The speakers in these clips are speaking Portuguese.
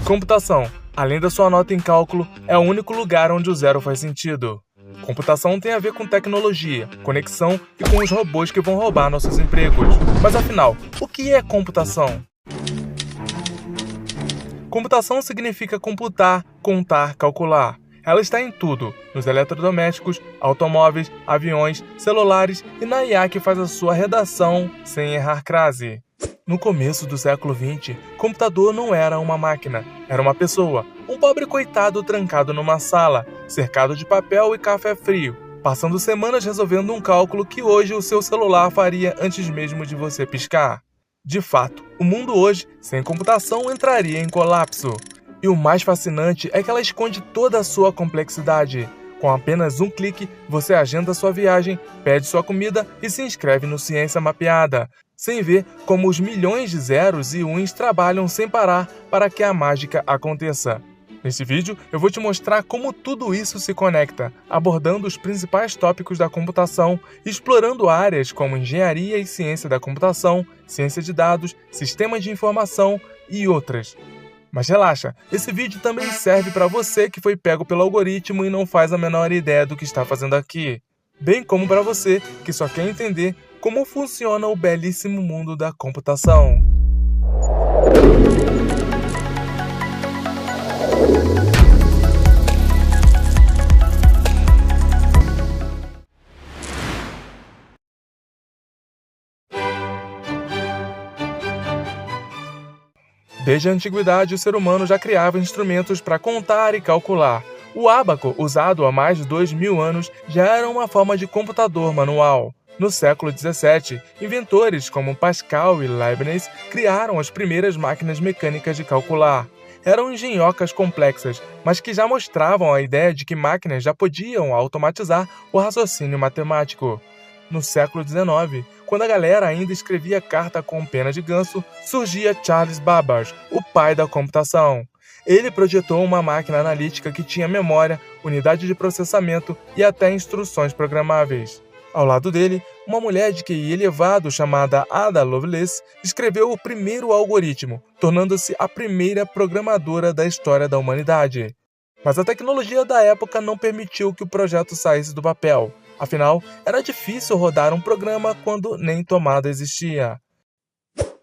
Computação, além da sua nota em cálculo, é o único lugar onde o zero faz sentido. Computação tem a ver com tecnologia, conexão e com os robôs que vão roubar nossos empregos. Mas afinal, o que é computação? Computação significa computar, contar, calcular. Ela está em tudo, nos eletrodomésticos, automóveis, aviões, celulares e na IA que faz a sua redação sem errar crase. No começo do século XX, computador não era uma máquina, era uma pessoa, um pobre coitado trancado numa sala, cercado de papel e café frio, passando semanas resolvendo um cálculo que hoje o seu celular faria antes mesmo de você piscar. De fato, o mundo hoje, sem computação, entraria em colapso. E o mais fascinante é que ela esconde toda a sua complexidade. Com apenas um clique, você agenda sua viagem, pede sua comida e se inscreve no Ciência Mapeada, sem ver como os milhões de zeros e uns trabalham sem parar para que a mágica aconteça. Neste vídeo, eu vou te mostrar como tudo isso se conecta, abordando os principais tópicos da computação, explorando áreas como engenharia e ciência da computação, ciência de dados, sistemas de informação e outras. Mas relaxa, esse vídeo também serve para você que foi pego pelo algoritmo e não faz a menor ideia do que está fazendo aqui. Bem como para você que só quer entender como funciona o belíssimo mundo da computação. Desde a antiguidade, o ser humano já criava instrumentos para contar e calcular. O ábaco, usado há mais de 2000 anos, já era uma forma de computador manual. No século XVII, inventores como Pascal e Leibniz criaram as primeiras máquinas mecânicas de calcular. Eram engenhocas complexas, mas que já mostravam a ideia de que máquinas já podiam automatizar o raciocínio matemático. No século XIX, quando a galera ainda escrevia carta com pena de ganso, surgia Charles Babbage, o pai da computação. Ele projetou uma máquina analítica que tinha memória, unidade de processamento e até instruções programáveis. Ao lado dele, uma mulher de QI elevado chamada Ada Lovelace escreveu o primeiro algoritmo, tornando-se a primeira programadora da história da humanidade. Mas a tecnologia da época não permitiu que o projeto saísse do papel. Afinal, era difícil rodar um programa quando nem tomada existia.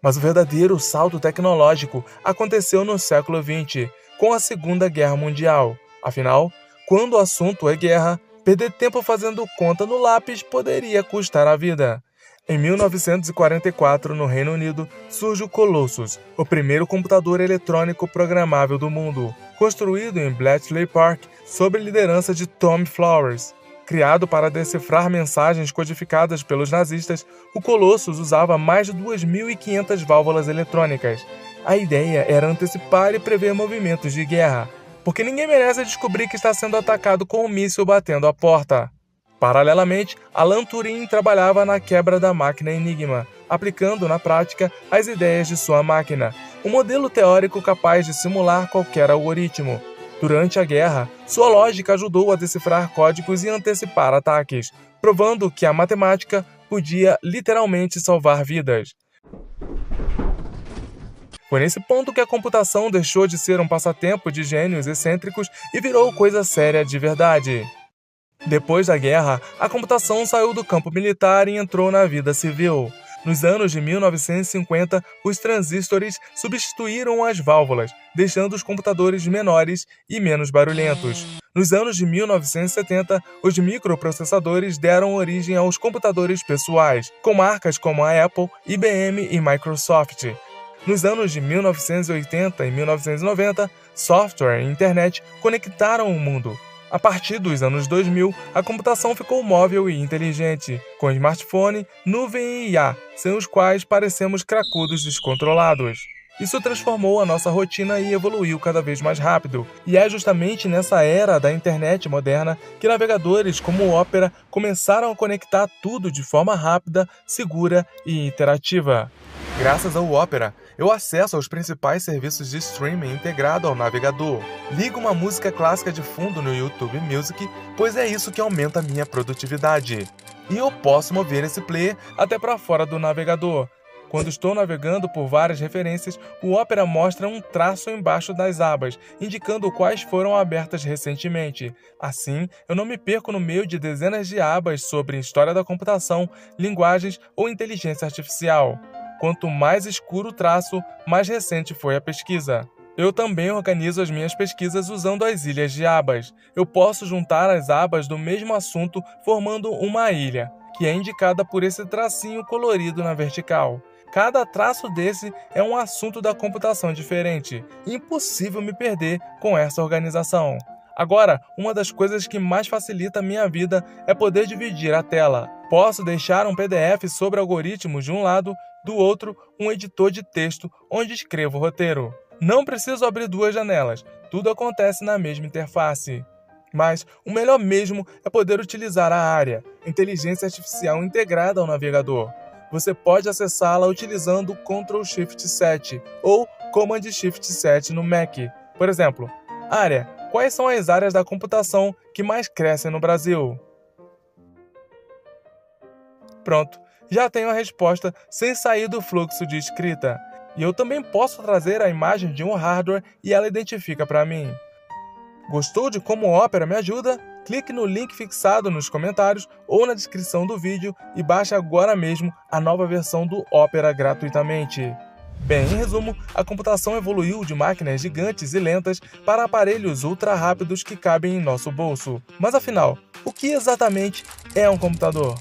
Mas o verdadeiro salto tecnológico aconteceu no século XX, com a Segunda Guerra Mundial. Afinal, quando o assunto é guerra, perder tempo fazendo conta no lápis poderia custar a vida. Em 1944, no Reino Unido, surge o Colossus, o primeiro computador eletrônico programável do mundo, construído em Bletchley Park sob a liderança de Tom Flowers. Criado para decifrar mensagens codificadas pelos nazistas, o Colossus usava mais de 2.500 válvulas eletrônicas. A ideia era antecipar e prever movimentos de guerra, porque ninguém merece descobrir que está sendo atacado com um míssil batendo a porta. Paralelamente, Alan Turing trabalhava na quebra da máquina Enigma, aplicando na prática as ideias de sua máquina, um modelo teórico capaz de simular qualquer algoritmo. Durante a guerra, sua lógica ajudou a decifrar códigos e antecipar ataques, provando que a matemática podia literalmente salvar vidas. Foi nesse ponto que a computação deixou de ser um passatempo de gênios excêntricos e virou coisa séria de verdade. Depois da guerra, a computação saiu do campo militar e entrou na vida civil. Nos anos de 1950, os transistores substituíram as válvulas, deixando os computadores menores e menos barulhentos. Nos anos de 1970, os microprocessadores deram origem aos computadores pessoais, com marcas como a Apple, IBM e Microsoft. Nos anos de 1980 e 1990, software e internet conectaram o mundo. A partir dos anos 2000, a computação ficou móvel e inteligente, com smartphone, nuvem e IA, sem os quais parecemos cracudos descontrolados. Isso transformou a nossa rotina e evoluiu cada vez mais rápido. E é justamente nessa era da internet moderna que navegadores como o Opera começaram a conectar tudo de forma rápida, segura e interativa. Graças ao Opera, eu acesso aos principais serviços de streaming integrado ao navegador. Ligo uma música clássica de fundo no YouTube Music, pois é isso que aumenta a minha produtividade. E eu posso mover esse player até para fora do navegador, Quando estou navegando por várias referências, o Opera mostra um traço embaixo das abas, indicando quais foram abertas recentemente. Assim, eu não me perco no meio de dezenas de abas sobre história da computação, linguagens ou inteligência artificial. Quanto mais escuro o traço, mais recente foi a pesquisa. Eu também organizo as minhas pesquisas usando as ilhas de abas. Eu posso juntar as abas do mesmo assunto formando uma ilha, que é indicada por esse tracinho colorido na vertical. Cada traço desse é um assunto da computação diferente. Impossível me perder com essa organização. Agora, uma das coisas que mais facilita a minha vida é poder dividir a tela. Posso deixar um PDF sobre algoritmos de um lado, do outro, um editor de texto onde escrevo o roteiro. Não preciso abrir duas janelas, tudo acontece na mesma interface. Mas o melhor mesmo é poder utilizar a área, inteligência artificial integrada ao navegador. Você pode acessá-la utilizando Ctrl+Shift+7 ou Command+Shift+7 no Mac. Por exemplo, área. Quais são as áreas da computação que mais crescem no Brasil? Pronto, já tenho a resposta sem sair do fluxo de escrita. E eu também posso trazer a imagem de um hardware e ela identifica para mim. Gostou de como o Opera me ajuda? Clique no link fixado nos comentários ou na descrição do vídeo e baixe agora mesmo a nova versão do Opera gratuitamente. Bem, em resumo, a computação evoluiu de máquinas gigantes e lentas para aparelhos ultra rápidos que cabem em nosso bolso. Mas afinal, o que exatamente é um computador?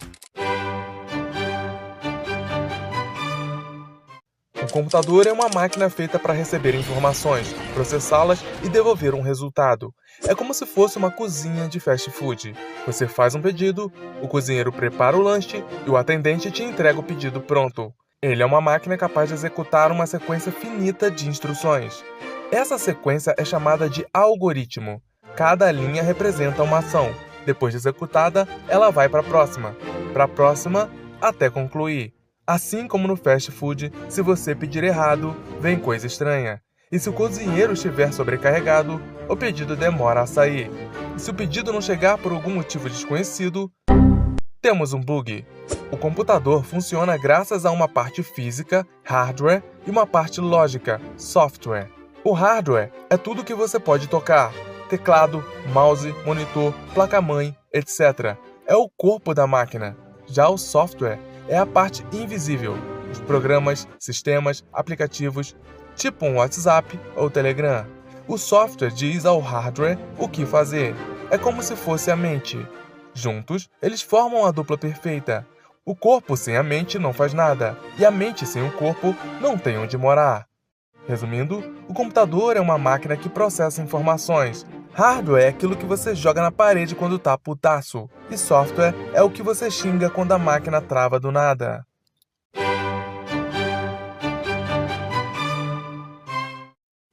Um computador é uma máquina feita para receber informações, processá-las e devolver um resultado. É como se fosse uma cozinha de fast food. Você faz um pedido, o cozinheiro prepara o lanche e o atendente te entrega o pedido pronto. Ele é uma máquina capaz de executar uma sequência finita de instruções. Essa sequência é chamada de algoritmo. Cada linha representa uma ação. Depois de executada, ela vai para a próxima, até concluir. Assim como no fast food, se você pedir errado, vem coisa estranha. E se o cozinheiro estiver sobrecarregado, o pedido demora a sair. E se o pedido não chegar por algum motivo desconhecido, temos um bug. O computador funciona graças a uma parte física, hardware, e uma parte lógica, software. O hardware é tudo que você pode tocar: teclado, mouse, monitor, placa-mãe, etc. É o corpo da máquina. Já o software é a parte invisível, os programas, sistemas, aplicativos, tipo um WhatsApp ou Telegram. O software diz ao hardware o que fazer. É como se fosse a mente. Juntos, eles formam a dupla perfeita. O corpo sem a mente não faz nada, e a mente sem o corpo não tem onde morar. Resumindo, o computador é uma máquina que processa informações. Hardware é aquilo que você joga na parede quando tá putaço, e software é o que você xinga quando a máquina trava do nada.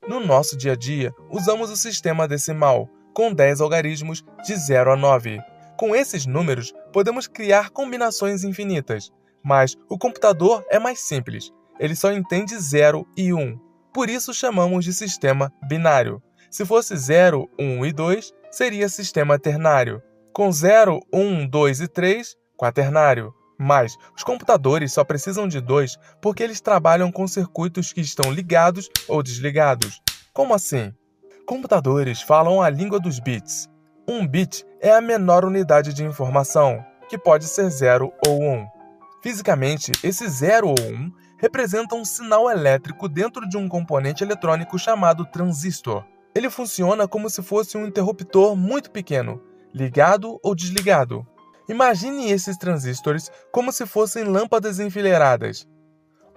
No nosso dia a dia, usamos o sistema decimal, com 10 algarismos de 0 a 9. Com esses números, podemos criar combinações infinitas, mas o computador é mais simples. Ele só entende 0 e 1. Por isso chamamos de sistema binário. Se fosse 0, 1 e 2, seria sistema ternário. Com 0, 1, 2 e 3, quaternário. Mas os computadores só precisam de 2 porque eles trabalham com circuitos que estão ligados ou desligados. Como assim? Computadores falam a língua dos bits. Um bit é a menor unidade de informação, que pode ser 0 ou 1. Fisicamente, esse 0 ou 1 representa um sinal elétrico dentro de um componente eletrônico chamado transistor. Ele funciona como se fosse um interruptor muito pequeno, ligado ou desligado. Imagine esses transistores como se fossem lâmpadas enfileiradas.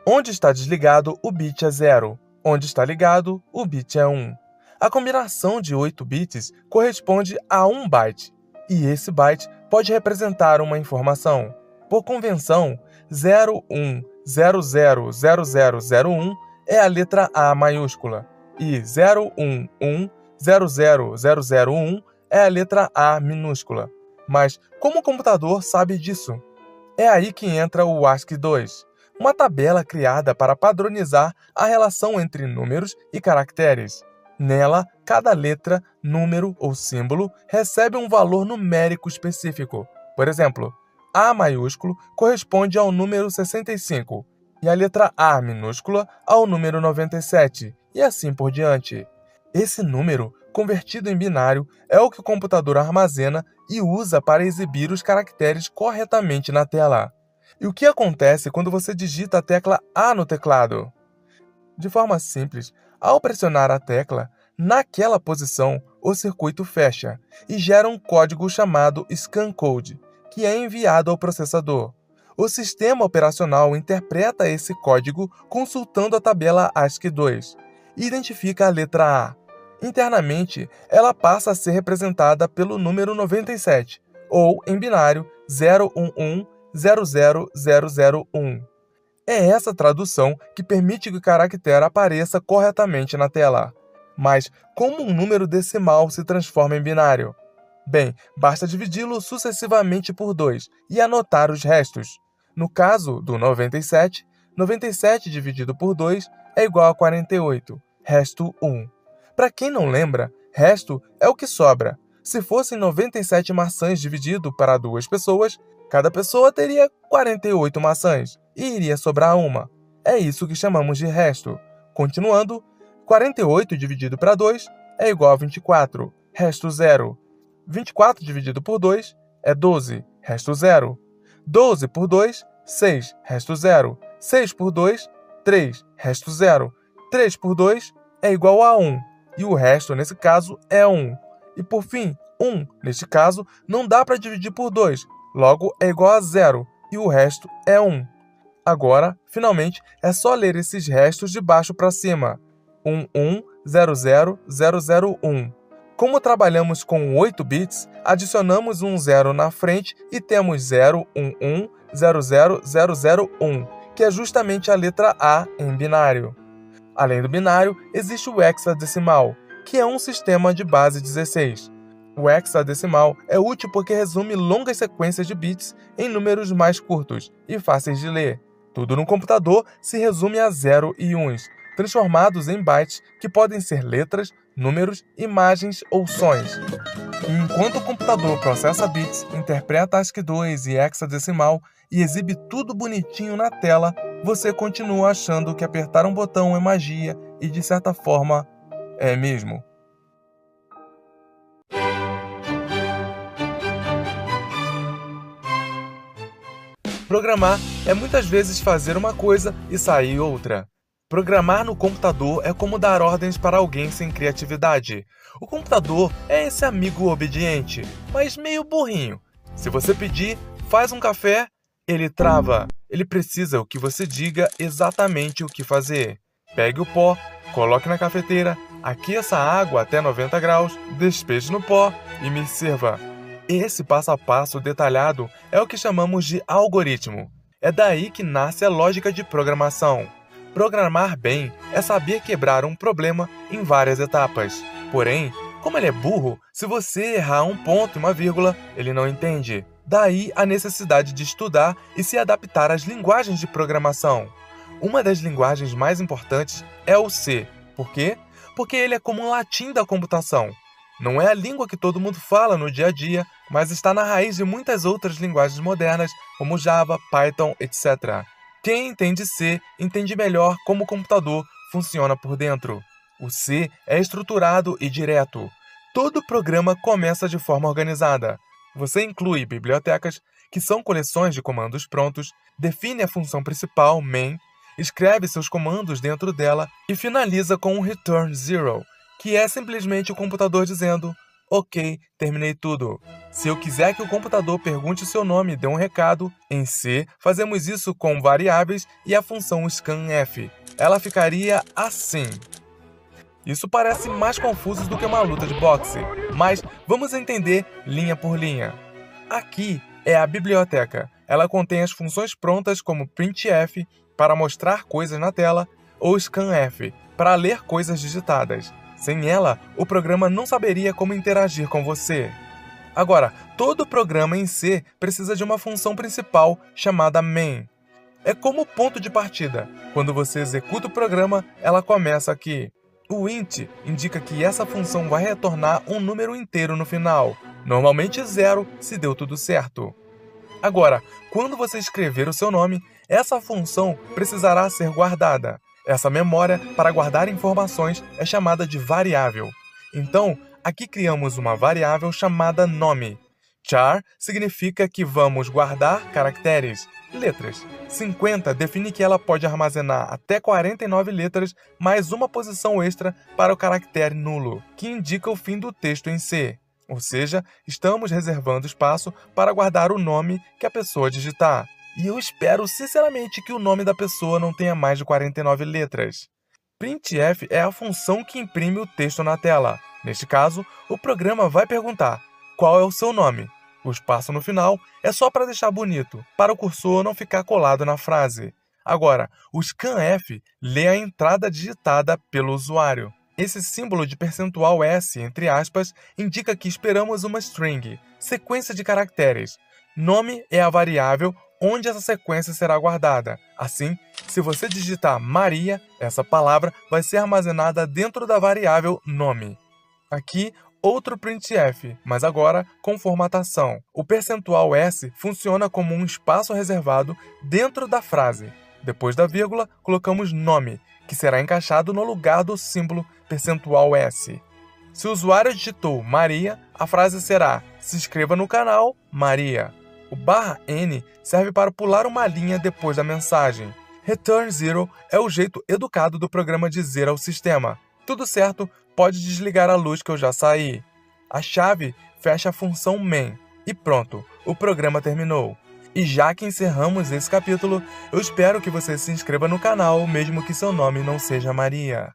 Onde está desligado, o bit é 0. Onde está ligado, o bit é 1. A combinação de 8 bits corresponde a 1 byte, e esse byte pode representar uma informação. Por convenção, 01000001 é a letra A maiúscula, e 0110001 é a letra A minúscula. Mas como o computador sabe disso? É aí que entra o ASCII-2, uma tabela criada para padronizar a relação entre números e caracteres. Nela, cada letra, número ou símbolo recebe um valor numérico específico. Por exemplo, A maiúsculo corresponde ao número 65 e a letra A minúscula ao número 97, e assim por diante. Esse número, convertido em binário, é o que o computador armazena e usa para exibir os caracteres corretamente na tela. E o que acontece quando você digita a tecla A no teclado? De forma simples, ao pressionar a tecla, naquela posição, o circuito fecha e gera um código chamado scan code, que é enviado ao processador. O sistema operacional interpreta esse código consultando a tabela ASCII2 e identifica a letra A. Internamente, ela passa a ser representada pelo número 97, ou, em binário, 011-00001. É essa tradução que permite que o caractere apareça corretamente na tela. Mas como um número decimal se transforma em binário? Bem, basta dividi-lo sucessivamente por 2 e anotar os restos. No caso do 97, 97 dividido por 2 é igual a 48, resto 1. Para quem não lembra, resto é o que sobra. Se fossem 97 maçãs dividido para 2 pessoas, cada pessoa teria 48 maçãs e iria sobrar uma. É isso que chamamos de resto. Continuando, 48 dividido para 2 é igual a 24, resto 0. 24 dividido por 2 é 12, resto 0. 12 por 2, 6, resto 0. 6 por 2, 3, resto 0. 3 por 2 é igual a 1, e o resto, nesse caso, é 1. E por fim, 1, neste caso, não dá para dividir por 2, logo é igual a 0, e o resto é 1. Agora, finalmente, é só ler esses restos de baixo para cima. 1100001. Como trabalhamos com 8 bits, adicionamos um 0 na frente e temos 0110001, que é justamente a letra A em binário. Além do binário, existe o hexadecimal, que é um sistema de base 16. O hexadecimal é útil porque resume longas sequências de bits em números mais curtos e fáceis de ler. Tudo no computador se resume a 0 e 1s, transformados em bytes que podem ser letras, números, imagens ou sons. E enquanto o computador processa bits, interpreta ASCII2 e hexadecimal e exibe tudo bonitinho na tela, você continua achando que apertar um botão é magia e, de certa forma, é mesmo. Programar é muitas vezes fazer uma coisa e sair outra. Programar no computador é como dar ordens para alguém sem criatividade. O computador é esse amigo obediente, mas meio burrinho. Se você pedir, faz um café, ele trava. Ele precisa que você diga exatamente o que fazer. Pegue o pó, coloque na cafeteira, aqueça a água até 90 graus, despeje no pó e me sirva. Esse passo a passo detalhado é o que chamamos de algoritmo. É daí que nasce a lógica de programação. Programar bem é saber quebrar um problema em várias etapas. Porém, como ele é burro, se você errar um ponto e uma vírgula, ele não entende. Daí a necessidade de estudar e se adaptar às linguagens de programação. Uma das linguagens mais importantes é o C. Por quê? Porque ele é como um latim da computação. Não é a língua que todo mundo fala no dia a dia, mas está na raiz de muitas outras linguagens modernas, como Java, Python, etc. Quem entende C entende melhor como o computador funciona por dentro. O C é estruturado e direto. Todo programa começa de forma organizada. Você inclui bibliotecas, que são coleções de comandos prontos, define a função principal, main, escreve seus comandos dentro dela e finaliza com um return zero, que é simplesmente o computador dizendo: ok, terminei tudo. Se eu quiser que o computador pergunte o seu nome e dê um recado, em C, fazemos isso com variáveis e a função scanf. Ela ficaria assim. Isso parece mais confuso do que uma luta de boxe, mas vamos entender linha por linha. Aqui é a biblioteca. Ela contém as funções prontas como printf, para mostrar coisas na tela, ou scanf, para ler coisas digitadas. Sem ela, o programa não saberia como interagir com você. Agora, todo programa em C precisa de uma função principal chamada main. É como o ponto de partida. Quando você executa o programa, ela começa aqui. O int indica que essa função vai retornar um número inteiro no final, normalmente 0 se deu tudo certo. Agora, quando você escrever o seu nome, essa função precisará ser guardada. Essa memória para guardar informações é chamada de variável. Então, aqui criamos uma variável chamada nome. Char significa que vamos guardar caracteres, letras. 50 define que ela pode armazenar até 49 letras mais uma posição extra para o caractere nulo, que indica o fim do texto em C. Ou seja, estamos reservando espaço para guardar o nome que a pessoa digitar. E eu espero sinceramente que o nome da pessoa não tenha mais de 49 letras. Printf é a função que imprime o texto na tela. Neste caso, o programa vai perguntar: qual é o seu nome? O espaço no final é só para deixar bonito, para o cursor não ficar colado na frase. Agora, o scanf lê a entrada digitada pelo usuário. Esse símbolo de percentual %S, entre aspas, indica que esperamos uma string, sequência de caracteres. Nome é a variável onde essa sequência será guardada. Assim, se você digitar Maria, essa palavra vai ser armazenada dentro da variável nome. Aqui, outro printf, mas agora com formatação. O percentual %S funciona como um espaço reservado dentro da frase. Depois da vírgula, colocamos nome, que será encaixado no lugar do símbolo percentual %S. Se o usuário digitou Maria, a frase será: se inscreva no canal, Maria. O /N serve para pular uma linha depois da mensagem. Return zero é o jeito educado do programa dizer ao sistema: tudo certo, pode desligar a luz que eu já saí. A chave fecha a função main. E pronto, o programa terminou. E já que encerramos esse capítulo, eu espero que você se inscreva no canal, mesmo que seu nome não seja Maria.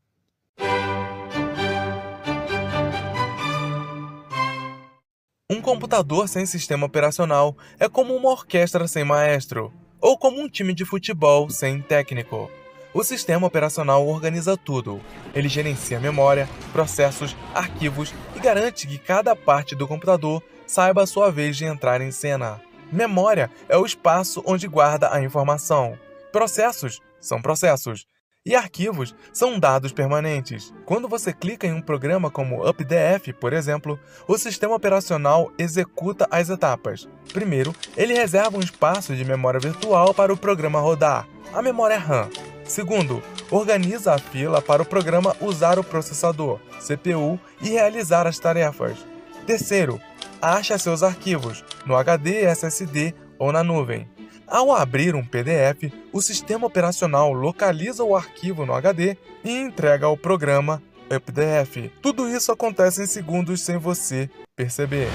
Um computador sem sistema operacional é como uma orquestra sem maestro, ou como um time de futebol sem técnico. O sistema operacional organiza tudo. Ele gerencia memória, processos, arquivos e garante que cada parte do computador saiba a sua vez de entrar em cena. Memória é o espaço onde guarda a informação. Processos são processos. E arquivos são dados permanentes. Quando você clica em um programa como UpDF, por exemplo, o sistema operacional executa as etapas. Primeiro, ele reserva um espaço de memória virtual para o programa rodar, a memória RAM. Segundo, organiza a fila para o programa usar o processador, CPU, e realizar as tarefas. Terceiro, acha seus arquivos, no HD, SSD ou na nuvem. Ao abrir um PDF, o sistema operacional localiza o arquivo no HD e entrega ao programa UpDF. Tudo isso acontece em segundos sem você perceber.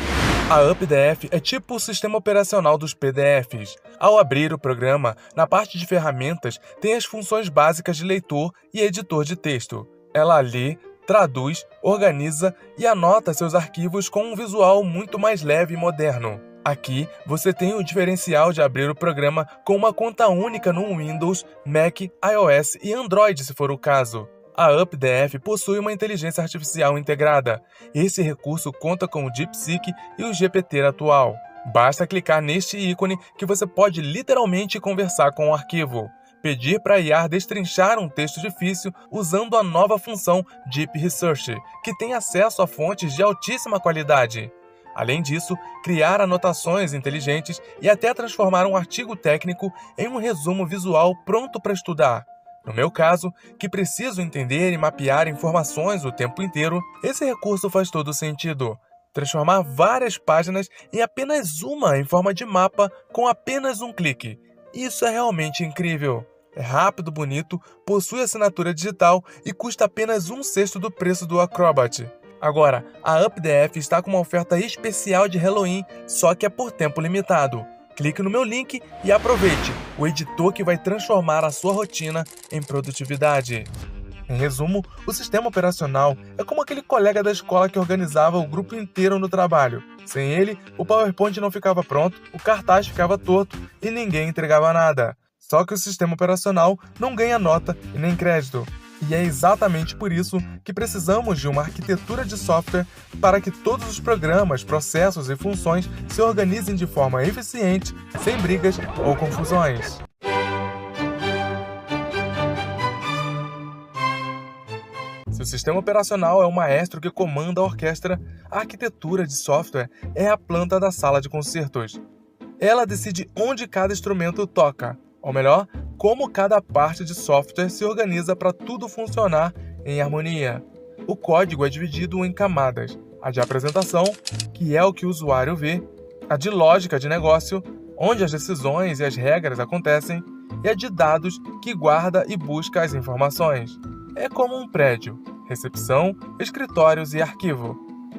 A UpDF é tipo o sistema operacional dos PDFs. Ao abrir o programa, na parte de ferramentas, tem as funções básicas de leitor e editor de texto. Ela lê, traduz, organiza e anota seus arquivos com um visual muito mais leve e moderno. Aqui, você tem o diferencial de abrir o programa com uma conta única no Windows, Mac, iOS e Android, se for o caso. A UpDF possui uma inteligência artificial integrada. Esse recurso conta com o DeepSeek e o GPT atual. Basta clicar neste ícone que você pode literalmente conversar com o arquivo. Pedir para a IA destrinchar um texto difícil usando a nova função Deep Research, que tem acesso a fontes de altíssima qualidade. Além disso, criar anotações inteligentes e até transformar um artigo técnico em um resumo visual pronto para estudar. No meu caso, que preciso entender e mapear informações o tempo inteiro, esse recurso faz todo sentido. Transformar várias páginas em apenas uma em forma de mapa com apenas um clique. Isso é realmente incrível. É rápido, bonito, possui assinatura digital e custa apenas 1/6 do preço do Acrobat. Agora, a UpDF está com uma oferta especial de Halloween, só que é por tempo limitado. Clique no meu link e aproveite, o editor que vai transformar a sua rotina em produtividade. Em resumo, o sistema operacional é como aquele colega da escola que organizava o grupo inteiro no trabalho. Sem ele, o PowerPoint não ficava pronto, o cartaz ficava torto e ninguém entregava nada. Só que o sistema operacional não ganha nota e nem crédito. E é exatamente por isso que precisamos de uma arquitetura de software para que todos os programas, processos e funções se organizem de forma eficiente, sem brigas ou confusões. Se o sistema operacional é o maestro que comanda a orquestra, a arquitetura de software é a planta da sala de concertos. Ela decide onde cada instrumento toca, Ou melhor, como cada parte de software se organiza para tudo funcionar em harmonia. O código é dividido em camadas: a de apresentação, que é o que o usuário vê, a de lógica de negócio, onde as decisões e as regras acontecem, e a de dados, que guarda e busca as informações. É como um prédio: recepção, escritórios e arquivo.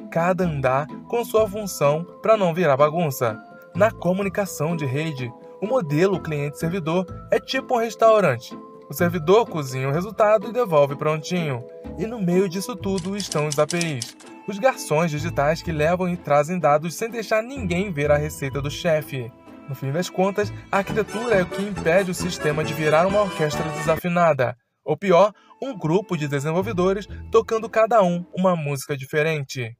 Cada andar com sua função para não virar bagunça. Na comunicação de rede, o modelo cliente-servidor é tipo um restaurante. O servidor cozinha o resultado e devolve prontinho. E no meio disso tudo estão os APIs, os garçons digitais que levam e trazem dados sem deixar ninguém ver a receita do chefe. No fim das contas, a arquitetura é o que impede o sistema de virar uma orquestra desafinada. Ou pior, um grupo de desenvolvedores tocando cada um uma música diferente.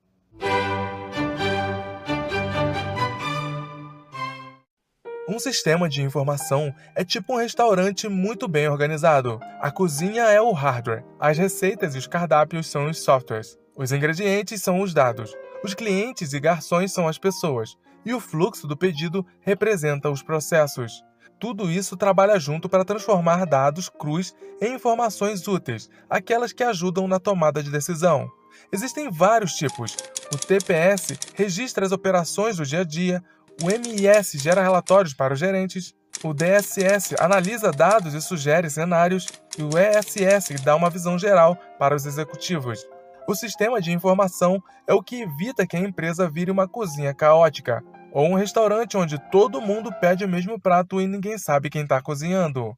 Um sistema de informação é tipo um restaurante muito bem organizado. A cozinha é o hardware, as receitas e os cardápios são os softwares, os ingredientes são os dados, os clientes e garçons são as pessoas, e o fluxo do pedido representa os processos. Tudo isso trabalha junto para transformar dados crus em informações úteis, aquelas que ajudam na tomada de decisão. Existem vários tipos. O TPS registra as operações do dia a dia, o MES gera relatórios para os gerentes, o DSS analisa dados e sugere cenários, e o ESS dá uma visão geral para os executivos. O sistema de informação é o que evita que a empresa vire uma cozinha caótica, ou um restaurante onde todo mundo pede o mesmo prato e ninguém sabe quem está cozinhando.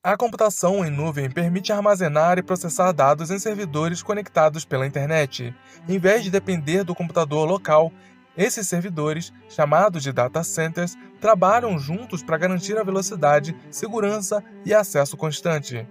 A computação em nuvem permite armazenar e processar dados em servidores conectados pela internet. Em vez de depender do computador local, esses servidores, chamados de data centers, trabalham juntos para garantir a velocidade, segurança e acesso constante.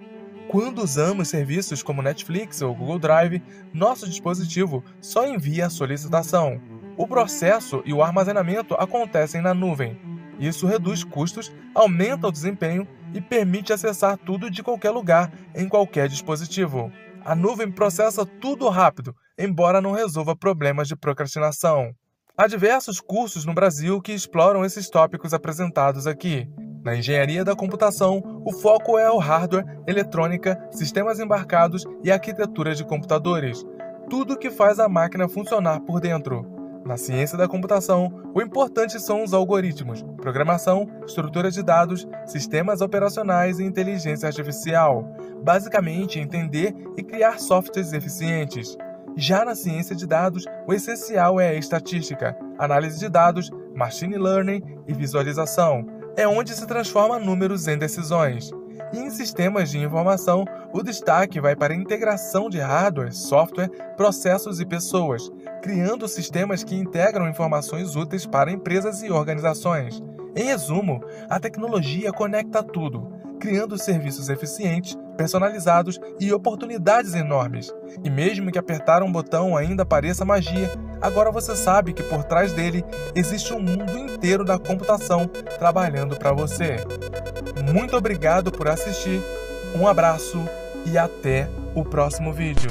Quando usamos serviços como Netflix ou Google Drive, nosso dispositivo só envia a solicitação. O processo e o armazenamento acontecem na nuvem. Isso reduz custos, aumenta o desempenho e permite acessar tudo de qualquer lugar, em qualquer dispositivo. A nuvem processa tudo rápido, embora não resolva problemas de procrastinação. Há diversos cursos no Brasil que exploram esses tópicos apresentados aqui. Na engenharia da computação, o foco é o hardware, eletrônica, sistemas embarcados e arquitetura de computadores. Tudo que faz a máquina funcionar por dentro. Na ciência da computação, o importante são os algoritmos, programação, estrutura de dados, sistemas operacionais e inteligência artificial. Basicamente, entender e criar softwares eficientes. Já na ciência de dados, o essencial é a estatística, análise de dados, machine learning e visualização. É onde se transforma números em decisões. E em sistemas de informação, o destaque vai para a integração de hardware, software, processos e pessoas, criando sistemas que integram informações úteis para empresas e organizações. Em resumo, a tecnologia conecta tudo, criando serviços eficientes, personalizados e oportunidades enormes. E mesmo que apertar um botão ainda pareça magia, agora você sabe que por trás dele existe um mundo inteiro da computação trabalhando para você. Muito obrigado por assistir, um abraço e até o próximo vídeo.